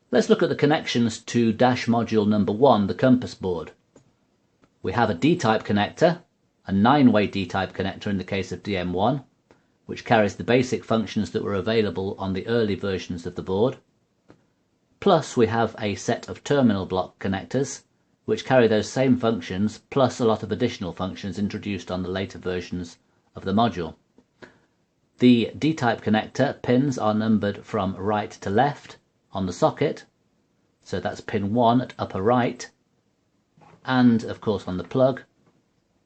Let's look at the connections to dash module number 1, the compass board. We have a D-type connector, a 9-way D-type connector in the case of DM1, which carries the basic functions that were available on the early versions of the board. Plus we have a set of terminal block connectors, which carry those same functions, plus a lot of additional functions introduced on the later versions of the module. The D-type connector pins are numbered from right to left on the socket, so that's pin 1 at upper right, and of course on the plug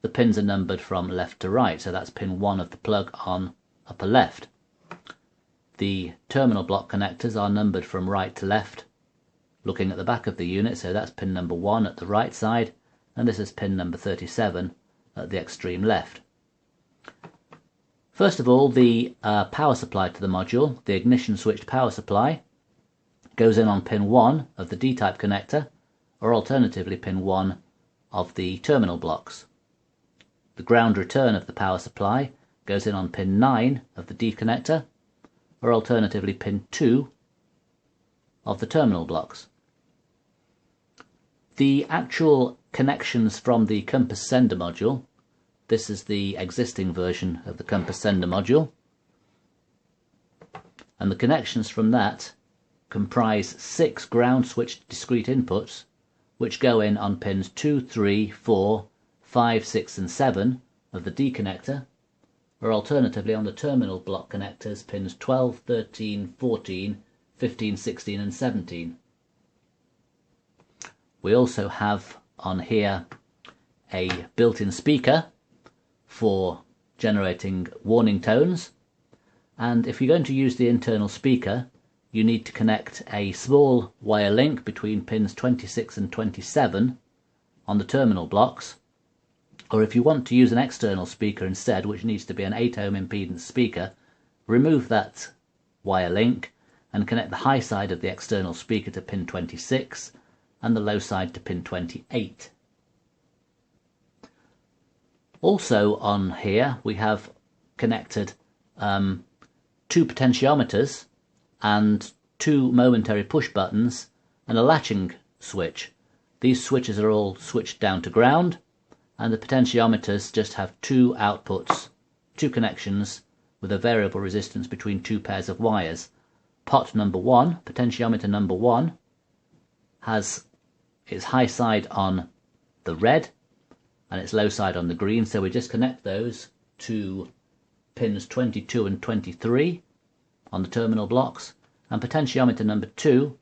the pins are numbered from left to right, so that's pin 1 of the plug on upper left. The terminal block connectors are numbered from right to left looking at the back of the unit, so that's pin number 1 at the right side, and this is pin number 37 at the extreme left. First of all, the power supply to the module, the ignition switched power supply, goes in on pin 1 of the D-type connector, or alternatively pin 1 of the terminal blocks. The ground return of the power supply goes in on pin 9 of the D connector, or alternatively pin 2 of the terminal blocks. The actual connections from the compass sender module, this is the existing version of the compass sender module, and the connections from that comprise 6 ground switched discrete inputs which go in on pins 2, 3, 4, 5, 6 and 7 of the D connector, or alternatively on the terminal block connectors pins 12, 13, 14, 15, 16 and 17. We also have on here a built-in speaker for generating warning tones, and if you're going to use the internal speaker you need to connect a small wire link between pins 26 and 27 on the terminal blocks, or if you want to use an external speaker instead, which needs to be an 8 ohm impedance speaker, remove that wire link and connect the high side of the external speaker to pin 26 and the low side to pin 28. Also on here we have connected 2 potentiometers and 2 momentary push buttons and a latching switch. These switches are all switched down to ground, and the potentiometers just have 2 outputs, 2 connections with a variable resistance between 2 pairs of wires. Pot number 1, potentiometer number 1, has its high side on the red and its low side on the green, so we just connect those to pins 22 and 23 on the terminal blocks, and potentiometer number 2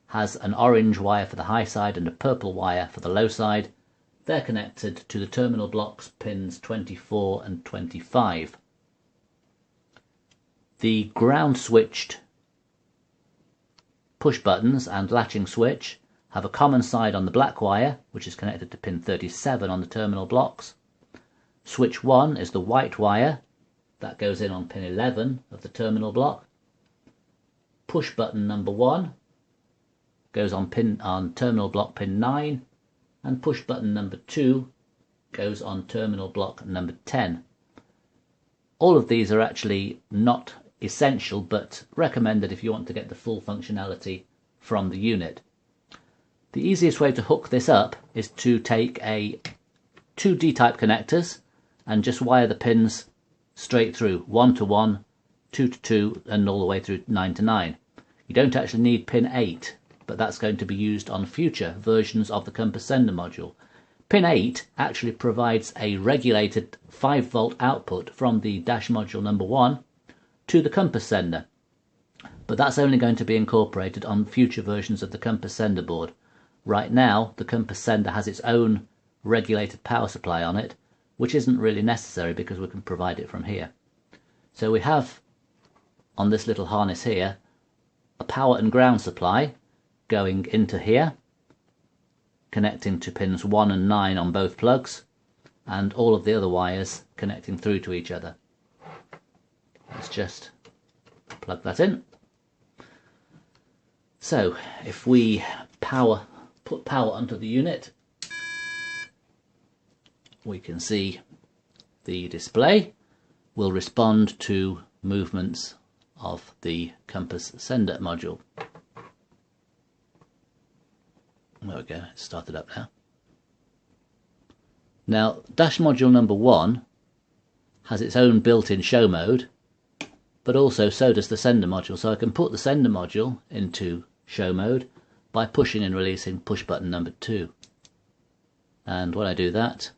has an orange wire for the high side and a purple wire for the low side. They're connected to the terminal blocks pins 24 and 25. The ground switched push buttons and latching switch have a common side on the black wire, which is connected to pin 37 on the terminal blocks. Switch 1 is the white wire, that goes in on pin 11 of the terminal block. Push button number 1 goes on terminal block pin 9, and push button number 2 goes on terminal block number 10. All of these are actually not essential, but recommended if you want to get the full functionality from the unit. The easiest way to hook this up is to take 2 D-type connectors and just wire the pins straight through, 1 to 1, 2 to 2 and all the way through 9 to 9. You don't actually need pin 8, but that's going to be used on future versions of the compass sender module. Pin 8 actually provides a regulated 5 volt output from the dash module number 1 to the compass sender, but that's only going to be incorporated on future versions of the compass sender board. Right now the compass sender has its own regulated power supply on it, which isn't really necessary because we can provide it from here. So we have on this little harness here a power and ground supply going into here, connecting to pins 1 and 9 on both plugs, and all of the other wires connecting through to each other. Let's just plug that in. So if we put power onto the unit, we can see the display will respond to movements of the compass sender module. we go, it's started up now. Now, dash module number 1 has its own built-in show mode, but also so does the sender module. So I can put the sender module into show mode by pushing and releasing push button number 2. And when I do that,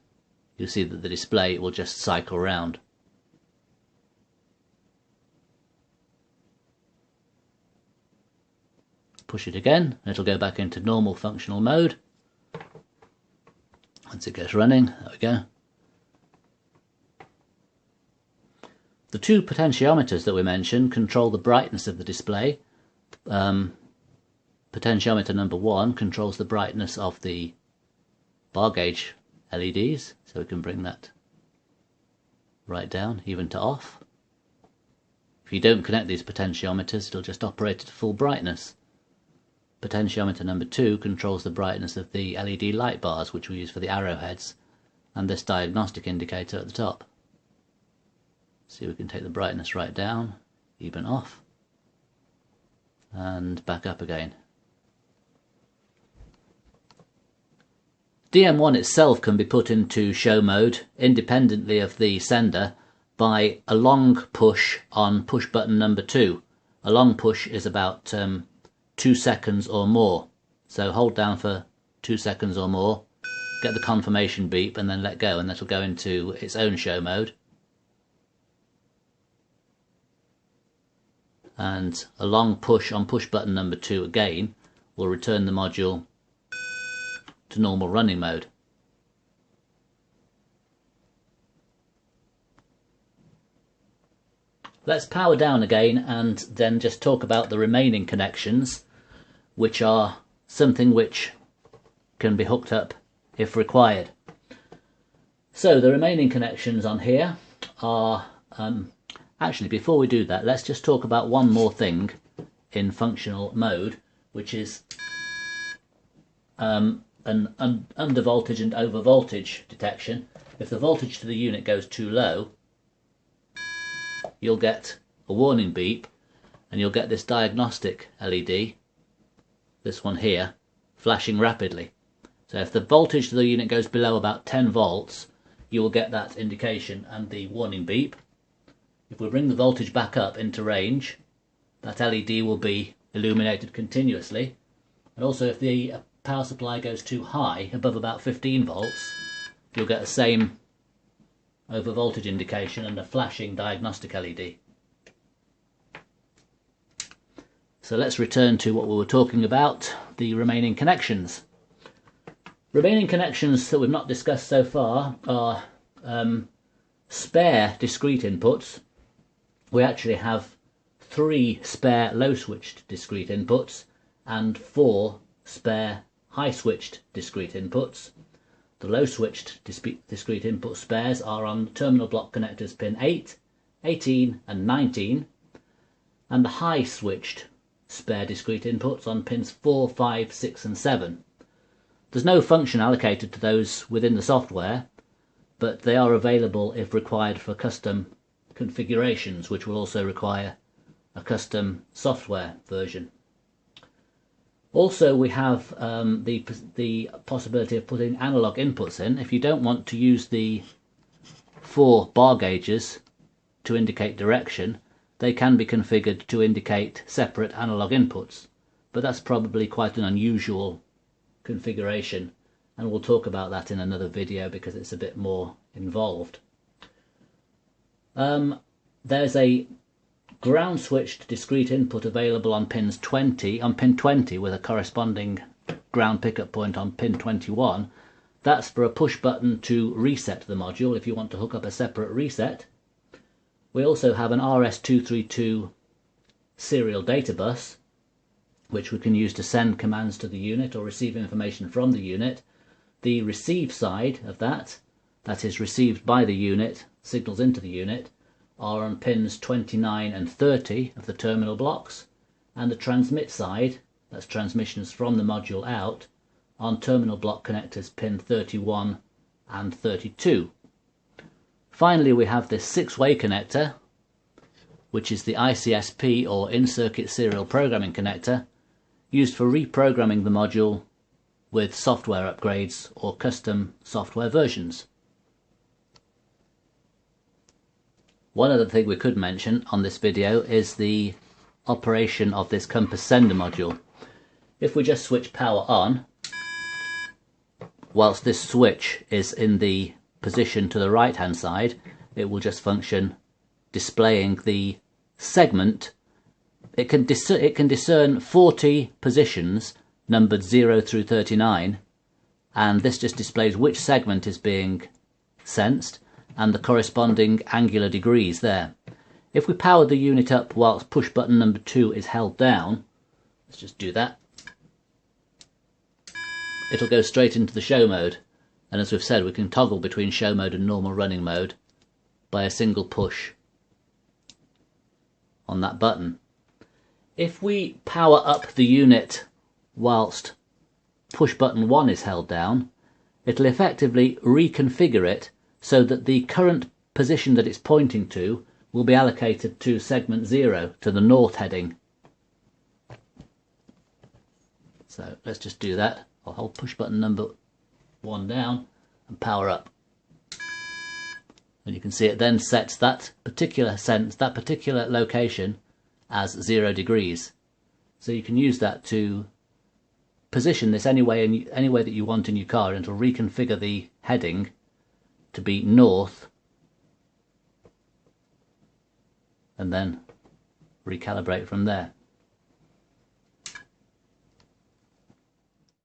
you'll see that the display will just cycle round. Push it again, and it'll go back into normal functional mode. Once it gets running, there we go. The 2 potentiometers that we mentioned control the brightness of the display. Potentiometer number 1 controls the brightness of the bar gauge LEDs, so we can bring that right down, even to off. If you don't connect these potentiometers, it'll just operate at full brightness. Potentiometer number 2 controls the brightness of the LED light bars, which we use for the arrowheads, and this diagnostic indicator at the top. See, we can take the brightness right down, even off, and back up again. DM1 itself can be put into show mode independently of the sender by a long push on push button number 2. A long push is about 2 seconds or more. So hold down for 2 seconds or more, get the confirmation beep, and then let go, and that'll go into its own show mode. And a long push on push button number 2 again will return the module to normal running mode. Let's power down again and then just talk about the remaining connections, which are something which can be hooked up if required. So the remaining connections on here are, actually before we do that, let's just talk about one more thing in functional mode, which is an under voltage and over voltage detection. If the voltage to the unit goes too low, you'll get a warning beep, and you'll get this diagnostic LED, this one here, flashing rapidly. So if the voltage to the unit goes below about 10 volts, you will get that indication and the warning beep. If we bring the voltage back up into range, that LED will be illuminated continuously. And also if the power supply goes too high, above about 15 volts, you'll get the same over voltage indication and a flashing diagnostic LED. So let's return to what we were talking about, the remaining connections. Remaining connections that we've not discussed so far are spare discrete inputs. We actually have 3 spare low switched discrete inputs and 4 spare high switched discrete inputs. The low switched discrete input spares are on terminal block connectors pin 8, 18 and 19, and the high switched spare discrete inputs on pins 4, 5, 6 and 7. There's no function allocated to those within the software, but they are available if required for custom configurations, which will also require a custom software version. Also, we have the possibility of putting analog inputs in. If you don't want to use the 4 bar gauges to indicate direction, they can be configured to indicate separate analog inputs. But that's probably quite an unusual configuration, and we'll talk about that in another video because it's a bit more involved. There's a ground switched discrete input available on pin 20 with a corresponding ground pickup point on pin 21. That's for a push button to reset the module if you want to hook up a separate reset. We also have an RS232 serial data bus, which we can use to send commands to the unit or receive information from the unit. The receive side of that is received by the unit, signals into the unit, are on pins 29 and 30 of the terminal blocks, and the transmit side, that's transmissions from the module out, on terminal block connectors pin 31 and 32. Finally, we have this 6-way connector, which is the ICSP or in-circuit serial programming connector, used for reprogramming the module with software upgrades or custom software versions. One other thing we could mention on this video is the operation of this compass sender module. If we just switch power on, whilst this switch is in the position to the right hand side, it will just function displaying the segment. It can discern 40 positions numbered 0 through 39, and this just displays which segment is being sensed and the corresponding angular degrees there. If we power the unit up whilst push button number 2 is held down, let's just do that, it'll go straight into the show mode, and as we've said, we can toggle between show mode and normal running mode by a single push on that button. If we power up the unit whilst push button 1 is held down, it'll effectively reconfigure it so that the current position that it's pointing to will be allocated to segment 0, to the north heading. So let's just do that. I'll hold push button number 1 down and power up. And you can see it then sets that particular location as 0 degrees. So you can use that to position this any way that you want in your car, and it'll reconfigure the heading to be north and then recalibrate from there.